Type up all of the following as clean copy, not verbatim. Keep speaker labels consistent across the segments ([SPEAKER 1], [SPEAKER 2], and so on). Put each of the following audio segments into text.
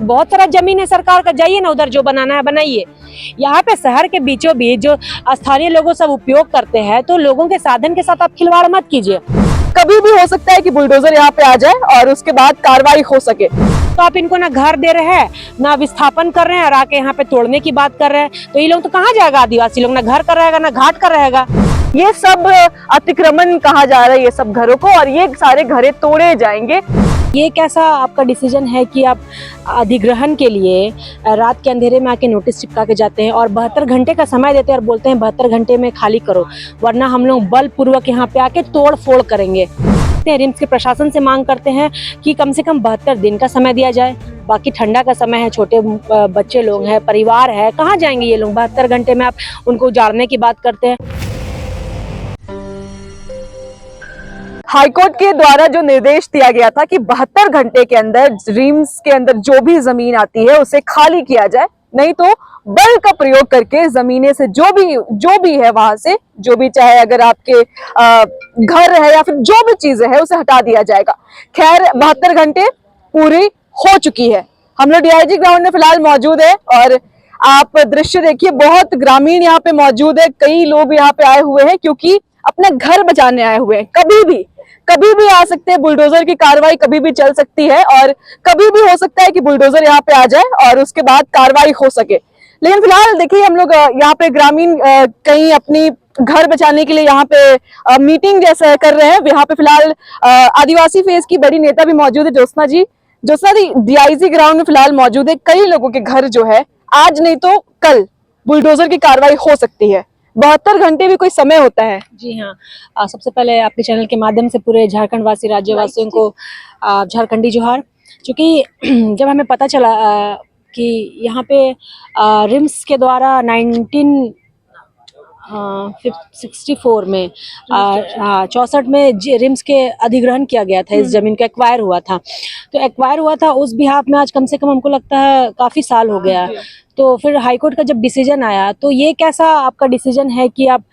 [SPEAKER 1] बहुत सारा जमीन है सरकार का, जाइए ना उधर, जो बनाना है बनाइए। यहाँ पे शहर के बीचों बीच जो स्थानीय लोगों सब उपयोग करते हैं, तो लोगों के साधन के साथ आप खिलवाड़ मत कीजिए।
[SPEAKER 2] कभी भी हो सकता है कि बुलडोजर यहाँ पे आ जाए और उसके बाद कार्रवाई हो सके।
[SPEAKER 1] तो आप इनको ना घर दे रहे हैं, ना विस्थापन कर रहे हैं, और आके यहाँ पे तोड़ने की बात कर रहे हैं, तो ये लोग तो कहाँ जाएगा? आदिवासी लोग ना घर का रहेगा ना घाट का रहेगा।
[SPEAKER 2] ये सब अतिक्रमण कहा जा रहा है ये सब घरों को, और ये सारे घरे तोड़े जाएंगे।
[SPEAKER 1] ये कैसा आपका डिसीजन है कि आप अधिग्रहण के लिए रात के अंधेरे में आके नोटिस चिपका के जाते हैं और 72 घंटे का समय देते हैं और बोलते हैं 72 घंटे में खाली करो, वरना हम लोग बलपूर्वक यहाँ पे आके तोड़ फोड़ करेंगे। रिम्स के प्रशासन से मांग करते हैं कि कम से कम 72 दिन का समय दिया जाए। बाकी ठंडा का समय है, छोटे बच्चे लोग हैं, परिवार है, कहाँ जाएंगे ये लोग? 72 घंटे में आप उनको उजाड़ने की बात करते हैं।
[SPEAKER 2] हाईकोर्ट के द्वारा जो निर्देश दिया गया था कि 72 घंटे के अंदर रिम्स के अंदर जो भी जमीन आती है उसे खाली किया जाए, नहीं तो बल का प्रयोग करके जमीने से जो भी है वहां से, जो भी चाहे अगर आपके घर है या फिर जो भी चीजें है उसे हटा दिया जाएगा। खैर 72 घंटे पूरी हो चुकी है। हम लोग डीआईजी ग्राउंड में फिलहाल मौजूद है और आप दृश्य देखिए, बहुत ग्रामीण यहाँ पे मौजूद है। कई लोग यहाँ पे आए हुए हैं क्योंकि अपना घर बचाने आए हुए हैं। कभी भी आ सकते हैं, बुलडोजर की कार्रवाई कभी भी चल सकती है और कभी भी हो सकता है कि बुलडोजर यहाँ पे आ जाए और उसके बाद कार्रवाई हो सके। लेकिन फिलहाल देखिए, हम लोग यहाँ पे ग्रामीण कहीं अपनी घर बचाने के लिए यहाँ पे मीटिंग जैसा कर रहे हैं। यहाँ पे फिलहाल आदिवासी फेस की बड़ी नेता भी मौजूद है, ज्योत्सना जी डीआईजी ग्राउंड में फिलहाल मौजूद है। कई लोगों के घर जो है आज नहीं तो कल बुलडोजर की कार्रवाई हो सकती है। 72 घंटे भी कोई समय होता है।
[SPEAKER 1] जी हाँ, सबसे पहले आपके चैनल के माध्यम से पूरे झारखंड वासी राज्यवासियों को झारखंडी जोहार। क्योंकि जब हमें पता चला कि यहाँ पे रिम्स के द्वारा 1964 में 64 में रिम्स के अधिग्रहण किया गया था, इस जमीन का एक्वायर हुआ था। तो एक्वायर हुआ था उस बिहाफ में आज कम से कम हमको लगता है काफ़ी साल हो गया। तो फिर हाईकोर्ट का जब डिसीजन आया, तो ये कैसा आपका डिसीजन है कि आप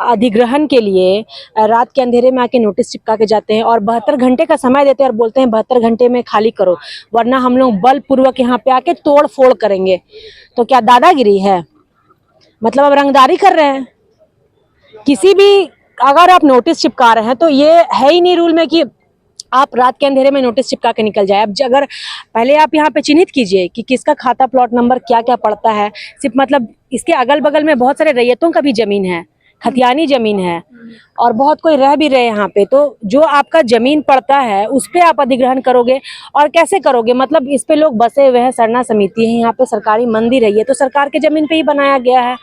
[SPEAKER 1] अधिग्रहण के लिए रात के अंधेरे में आके नोटिस चिपका के जाते हैं और 72 घंटे का समय देते हैं और बोलते हैं 72 घंटे में खाली करो, वरना हम लोग बलपूर्वक यहाँ पे आके तोड़ फोड़ करेंगे। तो क्या दादागिरी है? मतलब अब रंगदारी कर रहे हैं। किसी भी अगर आप नोटिस चिपका रहे हैं तो ये है ही नहीं रूल में कि आप रात के अंधेरे में नोटिस चिपका के निकल जाए। अब अगर पहले आप यहाँ पे चिन्हित कीजिए कि किसका खाता प्लॉट नंबर क्या क्या पड़ता है। सिर्फ मतलब इसके अगल बगल में बहुत सारे रैयतों का भी जमीन है, खतियानी जमीन है और बहुत कोई रह भी रहे यहाँ पे। तो जो आपका जमीन पड़ता है उस पे आप अधिग्रहण करोगे और कैसे करोगे? मतलब इस पे लोग बसे हुए हैं, सरना समिति है, यहाँ पे सरकारी मंदिर है, ये तो सरकार के जमीन पे ही बनाया गया है।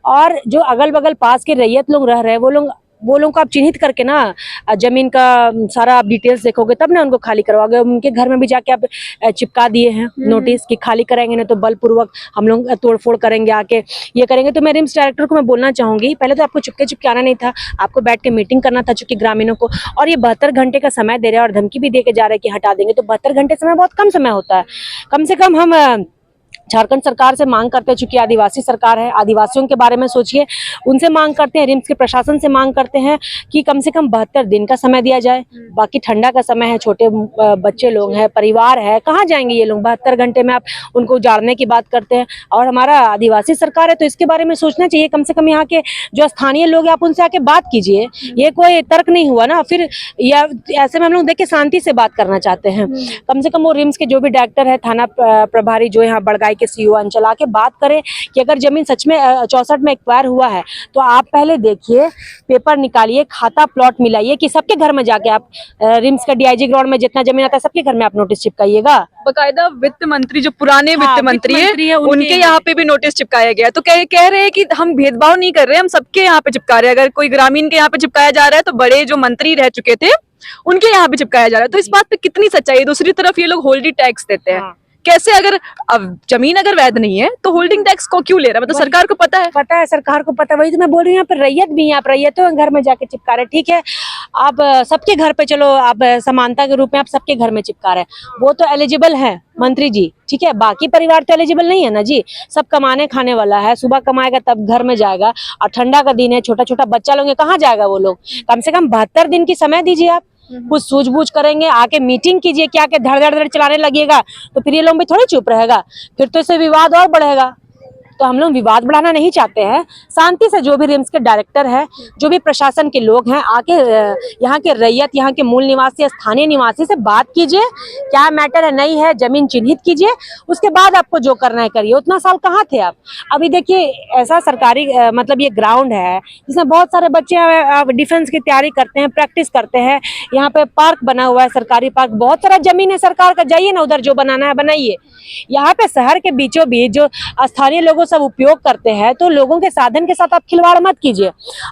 [SPEAKER 1] और जो अगल बगल पास के रैयत लोग रह रहे हैं वो लोग को आप चिन्हित करके ना जमीन का सारा आप डिटेल्स देखोगे तब ना उनको खाली करवाओगे। उनके घर में भी जाके आप चिपका दिए हैं नोटिस कि खाली कराएंगे ना तो बलपूर्वक हम लोग तोड़फोड़ करेंगे, आके ये करेंगे। तो मैं रिम्स डायरेक्टर को मैं बोलना चाहूंगी, पहले तो आपको चुपके आना नहीं था, आपको बैठ के मीटिंग करना था चूंकि ग्रामीणों को। और ये 72 घंटे का समय दे रहे हैं और धमकी भी दे के जा रहे हैं कि हटा देंगे। तो 72 घंटे समय बहुत कम समय होता है। कम से कम हम झारखंड सरकार से मांग करते हैं, चूंकि आदिवासी सरकार है, आदिवासियों के बारे में सोचिए, उनसे मांग करते हैं, रिम्स के प्रशासन से मांग करते हैं कि कम से कम 72 दिन का समय दिया जाए। बाकी ठंडा का समय है, छोटे बच्चे लोग हैं, परिवार है, कहाँ जाएंगे ये लोग? 72 घंटे में आप उनको उजाड़ने की बात करते हैं। और हमारा आदिवासी सरकार है तो इसके बारे में सोचना चाहिए। कम से कम यहाँ के जो स्थानीय लोग हैं आप उनसे आके बात कीजिए। ये कोई तर्क नहीं हुआ ना, फिर या ऐसे में हम लोग देख के शांति से बात करना चाहते हैं। कम से कम वो रिम्स के जो भी डायरेक्टर है, थाना प्रभारी जो यहाँ बड़गाई के सीईओ अंचल आके बात करें कि अगर जमीन सच में 64 में एक्वायर हुआ है तो आप पहले देखिए, पेपर निकालिए, खाता प्लॉट मिलाइए कि सबके घर में जाके आप रिम्स का डीआईजी ग्राउंड में जितना जमीन आता है सबके घर में आप नोटिस चिपकाइएगा।
[SPEAKER 2] बकायदा वित्त मंत्री जो पुराने वित्त मंत्री है उनके यहाँ पे भी नोटिस चिपकाया गया। तो कह रहे हैं कि हम भेदभाव नहीं कर रहे, हम सबके यहाँ पे चिपका रहे हैं। अगर कोई ग्रामीण के यहाँ पे चिपकाया जा रहा है तो बड़े जो मंत्री रह चुके थे उनके यहाँ पे चिपकाया जा रहा है। तो इस बात पे कितनी सच्चाई है? दूसरी तरफ ये लोग होल्डिंग टैक्स देते हैं। कैसे? अगर अब जमीन अगर वैध नहीं है तो होल्डिंग टैक्स को क्यों ले रहा है? मतलब सरकार को पता है, सरकार को पता है। वही तो मैं बोल रही हूँ, यहाँ पर रैयत भी है, आप रैयतों घर में जाके चिपका रहे। ठीक है, आप सबके घर पे चलो, आप समानता के रूप में आप सबके घर में चिपका रहे हैं, वो तो एलिजिबल है मंत्री जी, ठीक है। बाकी परिवार तो एलिजिबल नहीं है ना जी। सब कमाने खाने वाला है, सुबह कमाएगा तब घर में जाएगा। और ठंडा का दिन है, छोटा छोटा बच्चा लोग कहाँ जाएगा वो लोग? कम से कम 72 दिन की समय दीजिए आप।
[SPEAKER 1] कुछ सूझबूझ करेंगे, आके मीटिंग कीजिए, क्या के धड़ धड़ धड़ चलाने लगिएगा तो फिर ये लोग भी थोड़ी चुप रहेगा, फिर तो इससे विवाद और बढ़ेगा। तो हम लोग विवाद बढ़ाना नहीं चाहते हैं। शांति से जो भी रिम्स के डायरेक्टर है, जो भी प्रशासन के लोग हैं, आके यहाँ के रैयत, यहाँ के मूल निवासी, स्थानीय निवासी से बात कीजिए, क्या मैटर है, नहीं है, जमीन चिन्हित कीजिए, उसके बाद आपको जो करना है करिए। उतना साल कहाँ थे आप? अभी देखिए, ऐसा सरकारी मतलब ये ग्राउंड है जिसमें बहुत सारे बच्चे डिफेंस की तैयारी करते हैं, प्रैक्टिस करते हैं। यहाँ पे पार्क बना हुआ है, सरकारी पार्क, बहुत सारा जमीन है सरकार का, जाइए ना उधर, जो बनाना है बनाइए। यहाँ पे शहर के बीचों बीच जो स्थानीय लोगों सब उपयोग करते हैं, तो लोगों के साधन के साथ आप खिलवाड़ मत कीजिए।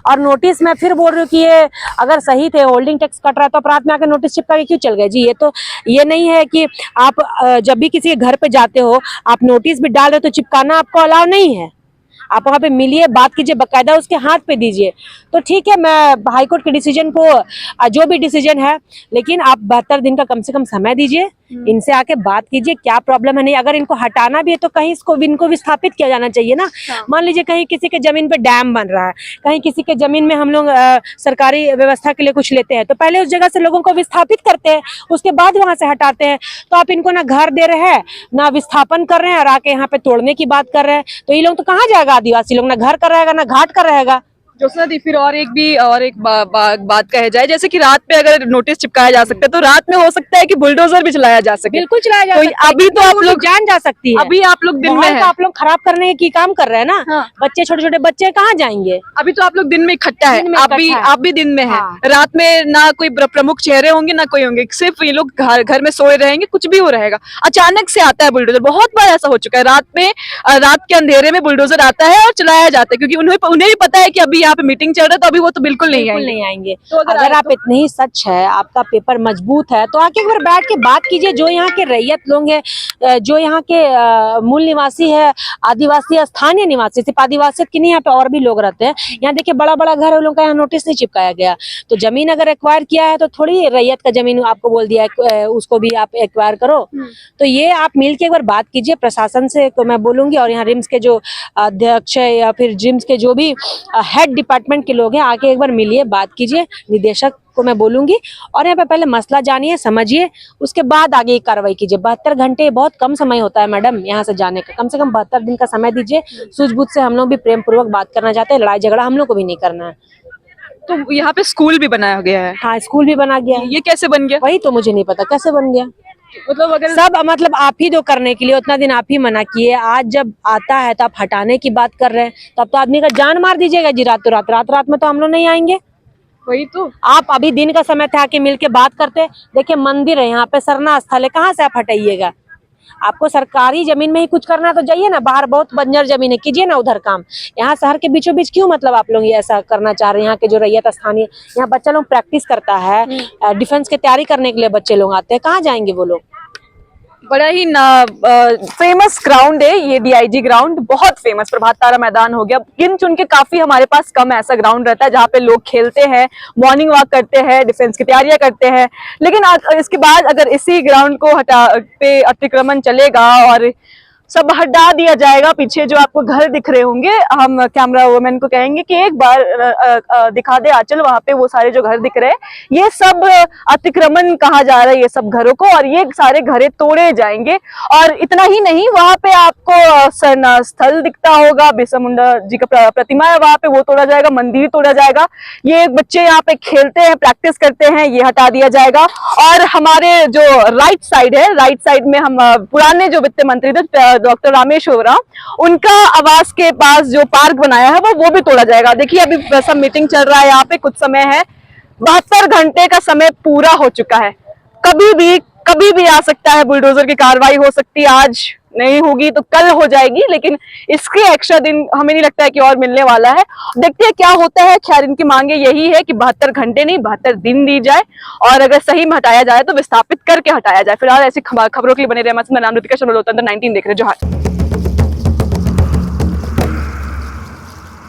[SPEAKER 1] और नोटिस मैं फिर बोल रही हूँ कि ये अगर सही थे, होल्डिंग टैक्स कट रहा है, तो अपराध में आकर नोटिस चिपका के क्यों चल गए जी? ये नहीं है कि आप जब भी किसी के घर पे जाते हो आप नोटिस भी डाल रहे हो तो चिपकाना आपको अलाउ नहीं है। आप वहाँ पे मिलिए, बात कीजिए, बकायदा उसके हाथ पे दीजिए। तो ठीक है, मैं हाईकोर्ट के डिसीजन को, जो भी डिसीजन है, लेकिन आप 72 दिन का कम से कम समय दीजिए, इनसे आके बात कीजिए क्या प्रॉब्लम है। नहीं, अगर इनको हटाना भी है तो कहीं इनको विस्थापित किया जाना चाहिए ना। मान लीजिए कहीं किसी के जमीन पे डैम बन रहा है, कहीं किसी के जमीन में हम लोग सरकारी व्यवस्था के लिए कुछ लेते हैं, तो पहले उस जगह से लोगों को विस्थापित करते हैं, उसके बाद वहां से हटाते हैं। तो आप इनको ना घर दे रहे हैं, ना विस्थापन कर रहे हैं, और आके यहाँ पे तोड़ने की बात कर रहे हैं, तो ये लोग तो कहाँ जाएगा? आदिवासी लोग ना घर का रहेगा ना घाट का रहेगा।
[SPEAKER 2] ज्योत्सना दी, फिर और एक बात कहे जाए, जैसे कि रात पे अगर नोटिस चिपकाया जा सकता है तो रात में हो सकता है कि बुलडोजर भी चलाया जा सके।
[SPEAKER 1] बिल्कुल चलाया जा
[SPEAKER 2] तो
[SPEAKER 1] सकता है,
[SPEAKER 2] अभी तो आप लोग
[SPEAKER 1] जान जा सकती है।
[SPEAKER 2] अभी आप लोग दिन में
[SPEAKER 1] माहौल
[SPEAKER 2] हैं।
[SPEAKER 1] का आप लोग खराब करने की काम कर रहे हैं ना।
[SPEAKER 2] हाँ।
[SPEAKER 1] बच्चे, छोटे छोटे बच्चे कहाँ जाएंगे?
[SPEAKER 2] अभी तो आप लोग दिन में इकट्ठा है,
[SPEAKER 1] दिन में
[SPEAKER 2] आप भी
[SPEAKER 1] इकट्ठा है।
[SPEAKER 2] आप भी दिन में हैं।
[SPEAKER 1] हाँ।
[SPEAKER 2] रात में ना कोई प्रमुख चेहरे होंगे ना कोई होंगे, सिर्फ ये लोग घर में सोए रहेंगे, कुछ भी हो रहेगा। अचानक से आता है बुलडोजर, बहुत बार ऐसा हो चुका है। रात के अंधेरे में बुलडोजर आता है और चलाया जाता है, क्योंकि उन्हें भी पता है कि अभी यहाँ पे मीटिंग चल रहा है, तो अभी वो तो बिल्कुल नहीं
[SPEAKER 1] आएंगे।
[SPEAKER 2] तो
[SPEAKER 1] अगर आप इतने ही सच है, आपका पेपर मजबूत है, तो आके एक बार बैठ के बात कीजिए। जो यहाँ के रैयत लोग हैं, जो यहाँ के मूल निवासी है, आदिवासी, स्थानीय निवासी, सिर्फ आदिवासी की नहीं, यहाँ पे और भी लोग रहते हैं। यहाँ देखिए बड़ा बड़ा घर है, उन लोगों का यहाँ नोटिस नहीं चिपकाया गया। तो जमीन अगर एक्वायर किया है तो थोड़ी रैयत का जमीन आपको बोल दिया है उसको भी आप एक्वायर करो। तो ये आप मिल के एक बार बात कीजिए प्रशासन से, तो मैं बोलूंगी। और यहाँ रिम्स के जो अध्यक्ष है या फिर रिम्स के जो भी हेड डिपार्टमेंट के लोग हैं, आके एक बार मिलिए, बात कीजिए। निदेशक को मैं बोलूंगी, और यहाँ पे पहले मसला जानिए, समझिए, उसके बाद आगे की कार्रवाई कीजिए। 72 घंटे बहुत कम समय होता है मैडम यहाँ से जाने का, कम से कम 72 दिन का समय दीजिए। सूझबूझ से हम लोग भी प्रेम पूर्वक बात करना चाहते हैं, लड़ाई झगड़ा हम लोग को भी नहीं करना है।
[SPEAKER 2] तो यहाँ पे स्कूल भी बनाया गया है।
[SPEAKER 1] हाँ, स्कूल भी बना गया है।
[SPEAKER 2] ये कैसे बन गया?
[SPEAKER 1] वही तो मुझे नहीं पता कैसे बन गया।
[SPEAKER 2] मतलब अगर
[SPEAKER 1] सब मतलब आप ही तो करने के लिए उतना दिन आप ही मना किए, आज जब आता है तो आप हटाने की बात कर रहे हैं, तो अब तो आदमी का जान मार दीजिएगा जी। रात में तो हम लोग नहीं आएंगे।
[SPEAKER 2] वही तो,
[SPEAKER 1] आप अभी दिन का समय था आके मिल के बात करते। देखिए मंदिर है यहाँ पे, सरना स्थल है, कहाँ से आप हटाइएगा? आपको सरकारी जमीन में ही कुछ करना है तो जाइए ना, बाहर बहुत बंजर जमीन है, कीजिए ना उधर काम। यहाँ शहर के बीचों बीच क्यों मतलब आप लोग ये ऐसा करना चाह रहे हैं? यहाँ के जो रैयत स्थानीय, यहाँ बच्चा लोग प्रैक्टिस करता है, डिफेंस की तैयारी करने के लिए बच्चे लोग आते हैं, कहाँ जाएंगे वो लोग?
[SPEAKER 2] बड़ा ही फेमस ग्राउंड है ये, डीआईजी ग्राउंड, बहुत फेमस। प्रभात तारा मैदान हो गया, गिन चुन के काफी हमारे पास कम ऐसा ग्राउंड रहता है जहाँ पे लोग खेलते हैं, मॉर्निंग वॉक करते हैं, डिफेंस की तैयारियां करते हैं। लेकिन इसके बाद अगर इसी ग्राउंड को पे अतिक्रमण चलेगा और सब हटा दिया जाएगा, पीछे जो आपको घर दिख रहे होंगे, हम कैमरा वुमेन को कहेंगे कि एक बार दिखा दे आंचल, वहां पे वो सारे जो घर दिख रहे हैं, ये सब अतिक्रमण कहा जा रहा है ये सब घरों को, और ये सारे घरे तोड़े जाएंगे। और इतना ही नहीं, वहां पे आपको सरना स्थल दिखता होगा, बिरसा मुंडा जी का प्रतिमा है, वहां पे वो तोड़ा जाएगा, मंदिर तोड़ा जाएगा। ये बच्चे यहाँ पे खेलते हैं, प्रैक्टिस करते हैं, ये हटा दिया जाएगा। और हमारे जो राइट साइड है, राइट साइड में हम पुराने जो वित्त मंत्री थे डॉक्टर रामेश ओरांव, उनका आवास के पास जो पार्क बनाया है वो भी तोड़ा जाएगा। देखिए अभी सब मीटिंग चल रहा है, यहाँ पे कुछ समय है, 72 घंटे का समय पूरा हो चुका है। कभी भी आ सकता है, बुलडोजर की कार्रवाई हो सकती है, आज नहीं होगी तो कल हो जाएगी, लेकिन इसके एक्स्ट्रा दिन हमें नहीं लगता है कि और मिलने वाला है। देखते हैं क्या होता है। खैर इनकी मांगे यही है कि 72 घंटे नहीं 72 दिन दी जाए, और अगर सही में हटाया जाए तो विस्थापित करके हटाया जाए। फिलहाल ऐसी खबरों के लिए बने रहे। मैं नाम ऋतिका शर्मा, लोकतंत्र 19 देख रहे हैं। जोहार।